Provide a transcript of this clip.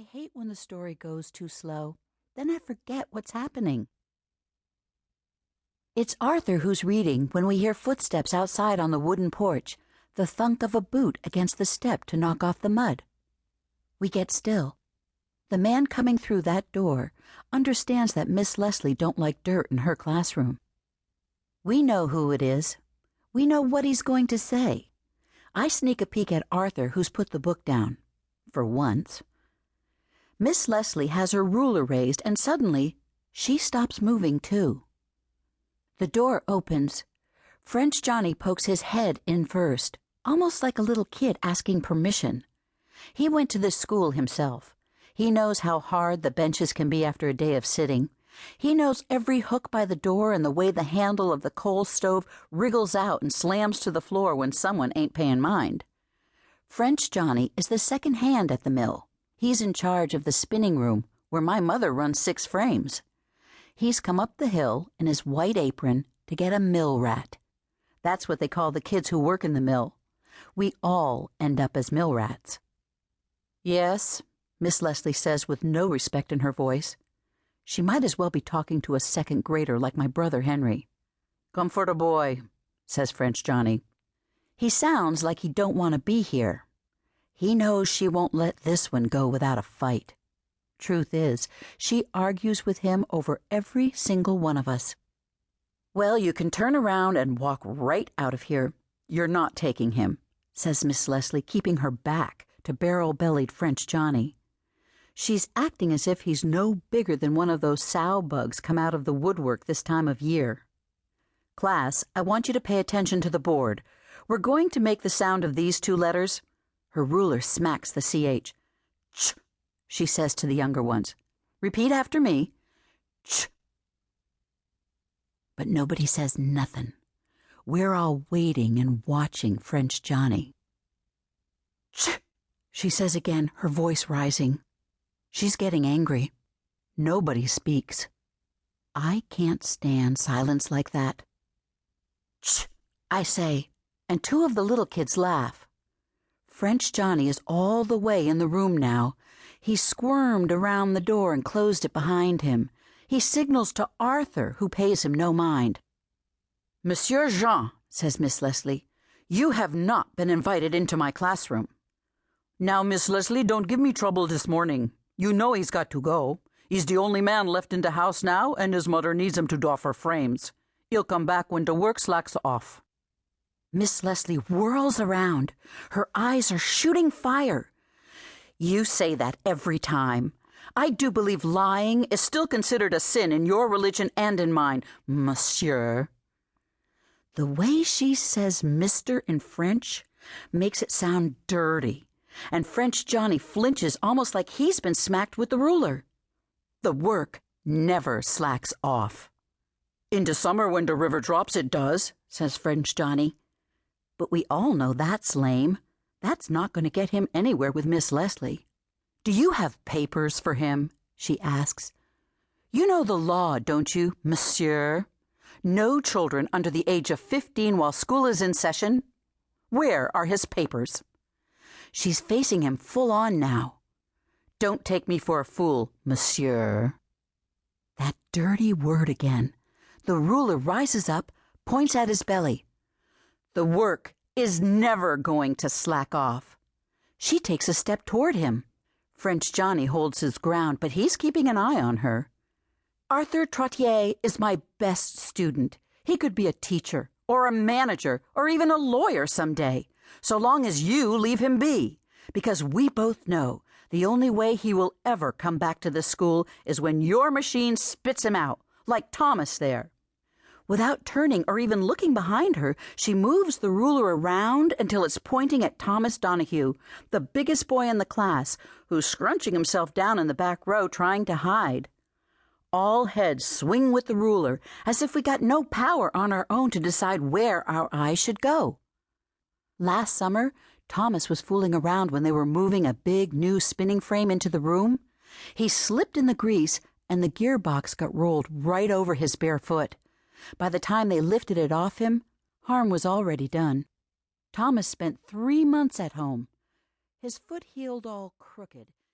I hate when the story goes too slow. Then I forget what's happening. It's Arthur who's reading when we hear footsteps outside on the wooden porch, the thunk of a boot against the step to knock off the mud. We get still. The man coming through that door understands that Miss Leslie don't like dirt in her classroom. We know who it is. We know what he's going to say. I sneak a peek at Arthur, who's put the book down. For once. Miss Leslie has her ruler raised, and suddenly she stops moving too. The door opens. French Johnny pokes his head in first, almost like a little kid asking permission. He went to this school himself. He knows how hard the benches can be after a day of sitting. He knows every hook by the door and the way the handle of the coal stove wriggles out and slams to the floor when someone ain't paying mind. French Johnny is the second hand at the mill. He's in charge of the spinning room, where my mother runs 6 frames. He's come up the hill in his white apron to get a mill rat. That's what they call the kids who work in the mill. We all end up as mill rats. Yes, Miss Leslie says with no respect in her voice. She might as well be talking to a second grader like my brother Henry. Come for the boy, says French Johnny. He sounds like he don't want to be here. He knows she won't let this one go without a fight. Truth is, she argues with him over every single one of us. Well, you can turn around and walk right out of here. You're not taking him, says Miss Leslie, keeping her back to barrel-bellied French Johnny. She's acting as if he's no bigger than one of those sow bugs come out of the woodwork this time of year. Class, I want you to pay attention to the board. We're going to make the sound of these 2 letters. Her ruler smacks the CH. Ch, she says to the younger ones. Repeat after me. Ch. But nobody says nothing. We're all waiting and watching French Johnny. Ch, she says again, her voice rising. She's getting angry. Nobody speaks. I can't stand silence like that. Ch, I say, and 2 of the little kids laugh. French Johnny is all the way in the room now. He squirmed around the door and closed it behind him. He signals to Arthur, who pays him no mind. Monsieur Jean, says Miss Leslie, you have not been invited into my classroom. Now, Miss Leslie, don't give me trouble this morning. You know he's got to go. He's the only man left in the house now, and his mother needs him to doffer frames. He'll come back when the work slacks off. Miss Leslie whirls around. Her eyes are shooting fire. You say that every time. I do believe lying is still considered a sin in your religion and in mine, monsieur. The way she says Mr. in French makes it sound dirty, and French Johnny flinches almost like he's been smacked with the ruler. The work never slacks off. In the summer when the river drops it does, says French Johnny. But we all know that's lame. That's not going to get him anywhere with Miss Leslie. Do you have papers for him? She asks. You know the law, don't you, monsieur? No children under the age of 15 while school is in session. Where are his papers? She's facing him full on now. Don't take me for a fool, monsieur. That dirty word again. The ruler rises up, points at his belly. The work is never going to slack off. She takes a step toward him. French Johnny holds his ground, but he's keeping an eye on her. Arthur Trottier is my best student. He could be a teacher, or a manager, or even a lawyer someday, so long as you leave him be, because we both know the only way he will ever come back to this school is when your machine spits him out, like Thomas there. Without turning or even looking behind her, she moves the ruler around until it's pointing at Thomas Donahue, the biggest boy in the class, who's scrunching himself down in the back row trying to hide. All heads swing with the ruler, as if we got no power on our own to decide where our eyes should go. Last summer, Thomas was fooling around when they were moving a big new spinning frame into the room. He slipped in the grease, and the gearbox got rolled right over his bare foot. By the time they lifted it off him, harm was already done. Thomas spent 3 months at home. His foot healed all crooked,